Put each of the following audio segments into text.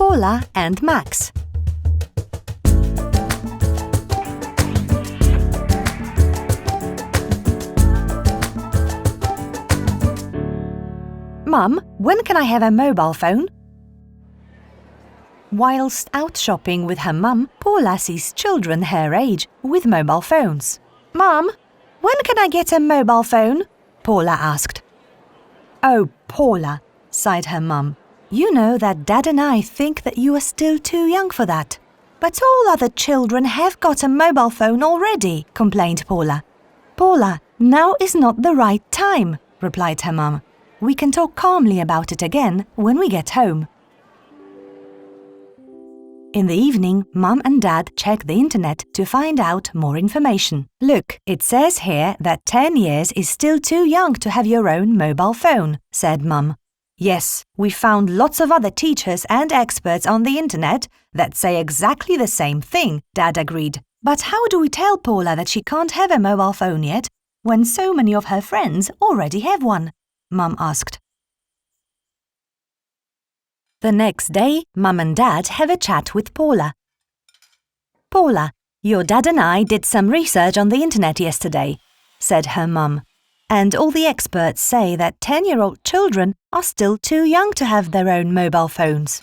Paula and Max. Mum, when can I have a mobile phone? Whilst out shopping with her mum, Paula sees children her age with mobile phones. Mum, when can I get a mobile phone? Paula asked. Oh, Paula, sighed her mum. You know that Dad and I think that you are still too young for that. But all other children have got a mobile phone already, complained Paula. Paula, now is not the right time, replied her mum. We can talk calmly about it again when we get home. In the evening, Mum and Dad check the internet to find out more information. Look, it says here that 10 years is still too young to have your own mobile phone, said Mum. Yes, we found lots of other teachers and experts on the internet that say exactly the same thing, Dad agreed. But how do we tell Paula that she can't have a mobile phone yet when so many of her friends already have one? Mum asked. The next day, Mum and Dad have a chat with Paula. Paula, your dad and I did some research on the internet yesterday, said her mum, and all the experts say that 10-year-old children are still too young to have their own mobile phones.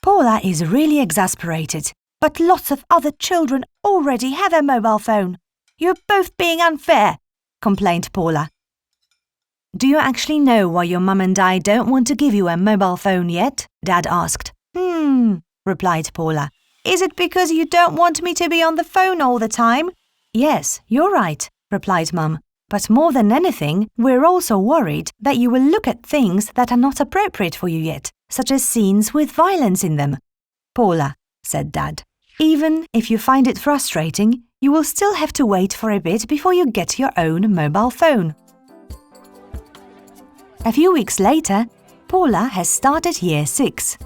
Paula is really exasperated, but lots of other children already have a mobile phone. You're both being unfair, complained Paula. Do you actually know why your mum and I don't want to give you a mobile phone yet? Dad asked. Replied Paula. Is it because you don't want me to be on the phone all the time? Yes, you're right, replied Mum. But more than anything, we're also worried that you will look at things that are not appropriate for you yet, such as scenes with violence in them. Paula, said Dad, even if you find it frustrating, you will still have to wait for a bit before you get your own mobile phone. A few weeks later, Paula has started Year 6.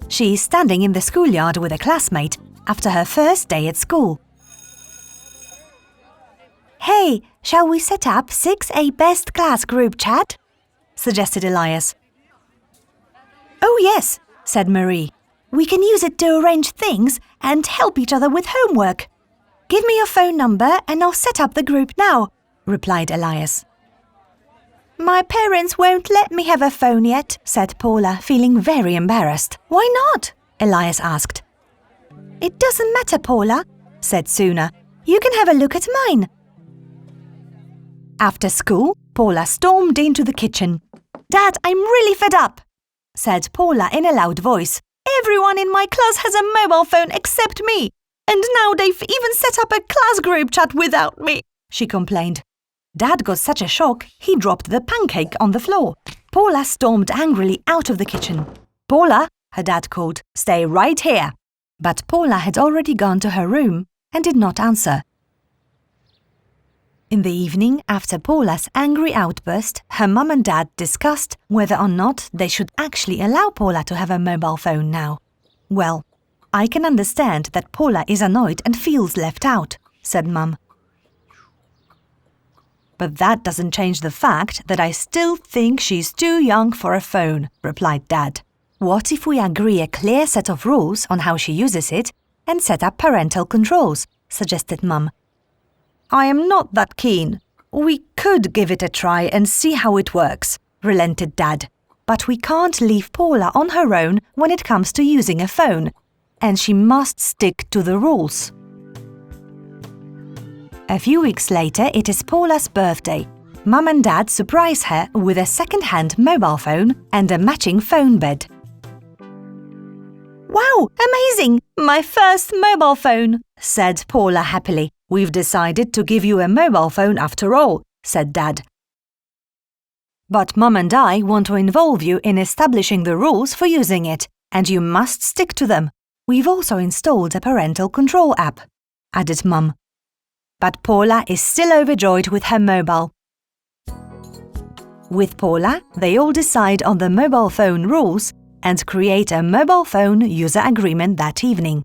She is standing in the schoolyard with a classmate after her first day at school. Hey, shall we set up 6A Best Class group chat? Suggested Elias. Oh yes, said Marie. We can use it to arrange things and help each other with homework. Give me your phone number and I'll set up the group now, replied Elias. My parents won't let me have a phone yet, said Paula, feeling very embarrassed. Why not? Elias asked. It doesn't matter, Paula, said Suna. You can have a look at mine. After school, Paula stormed into the kitchen. Dad, I'm really fed up, said Paula in a loud voice. Everyone in my class has a mobile phone except me, and now they've even set up a class group chat without me, she complained. Dad got such a shock, he dropped the pancake on the floor. Paula stormed angrily out of the kitchen. Paula, her dad called, stay right here. But Paula had already gone to her room and did not answer. In the evening, after Paula's angry outburst, her mum and dad discussed whether or not they should actually allow Paula to have a mobile phone now. Well, I can understand that Paula is annoyed and feels left out, said Mum. But that doesn't change the fact that I still think she's too young for a phone, replied Dad. What if we agree a clear set of rules on how she uses it and set up parental controls, suggested Mum. I am not that keen. We could give it a try and see how it works, relented Dad. But we can't leave Paula on her own when it comes to using a phone, and she must stick to the rules. A few weeks later, it is Paula's birthday. Mum and Dad surprise her with a second-hand mobile phone and a matching phone bed. Wow, amazing! My first mobile phone, said Paula happily. We've decided to give you a mobile phone after all, said Dad. But Mum and I want to involve you in establishing the rules for using it, and you must stick to them. We've also installed a parental control app, added Mum. But Paula is still overjoyed with her mobile. With Paula, they all decide on the mobile phone rules and create a mobile phone user agreement that evening.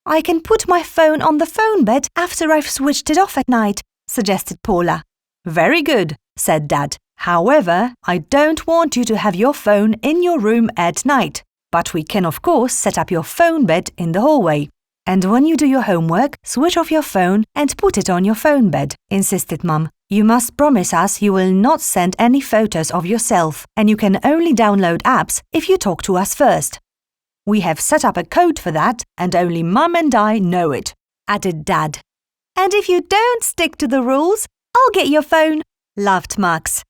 I can put my phone on the phone bed after I've switched it off at night, suggested Paula. Very good, said Dad. However, I don't want you to have your phone in your room at night. But we can of course set up your phone bed in the hallway. And when you do your homework, switch off your phone and put it on your phone bed, insisted Mum. You must promise us you will not send any photos of yourself, and you can only download apps if you talk to us first. We have set up a code for that, and only Mum and I know it, added Dad. And if you don't stick to the rules, I'll get your phone, laughed Max.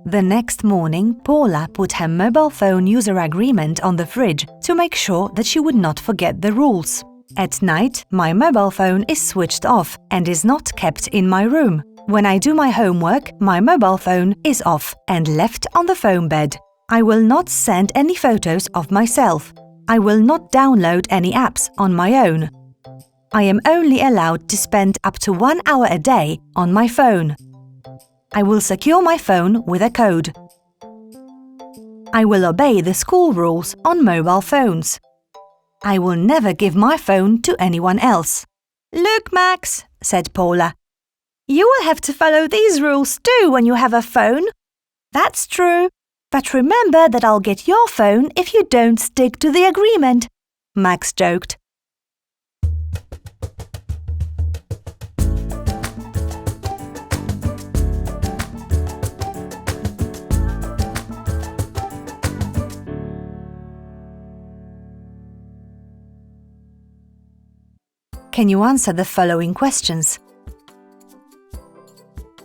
The next morning, Paula put her mobile phone user agreement on the fridge to make sure that she would not forget the rules. At night, my mobile phone is switched off and is not kept in my room. When I do my homework, my mobile phone is off and left on the phone bed. I will not send any photos of myself. I will not download any apps on my own. I am only allowed to spend up to 1 hour a day on my phone. I will secure my phone with a code. I will obey the school rules on mobile phones. I will never give my phone to anyone else. Look, Max, said Paula. You will have to follow these rules too when you have a phone. That's true. But remember that I'll get your phone if you don't stick to the agreement, Max joked. Can you answer the following questions?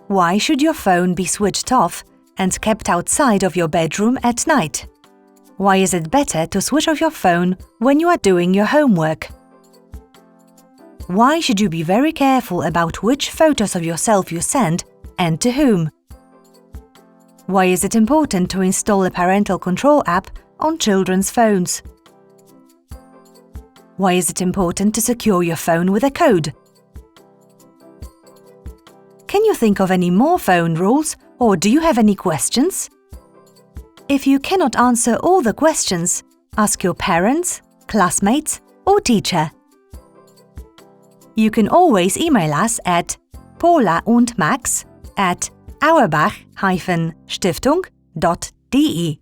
Why should your phone be switched off and kept outside of your bedroom at night? Why is it better to switch off your phone when you are doing your homework? Why should you be very careful about which photos of yourself you send and to whom? Why is it important to install a parental control app on children's phones? Why is it important to secure your phone with a code? Can you think of any more phone rules, or do you have any questions? If you cannot answer all the questions, ask your parents, classmates, or teacher. You can always email us at paulaundmax@auerbach-stiftung.de.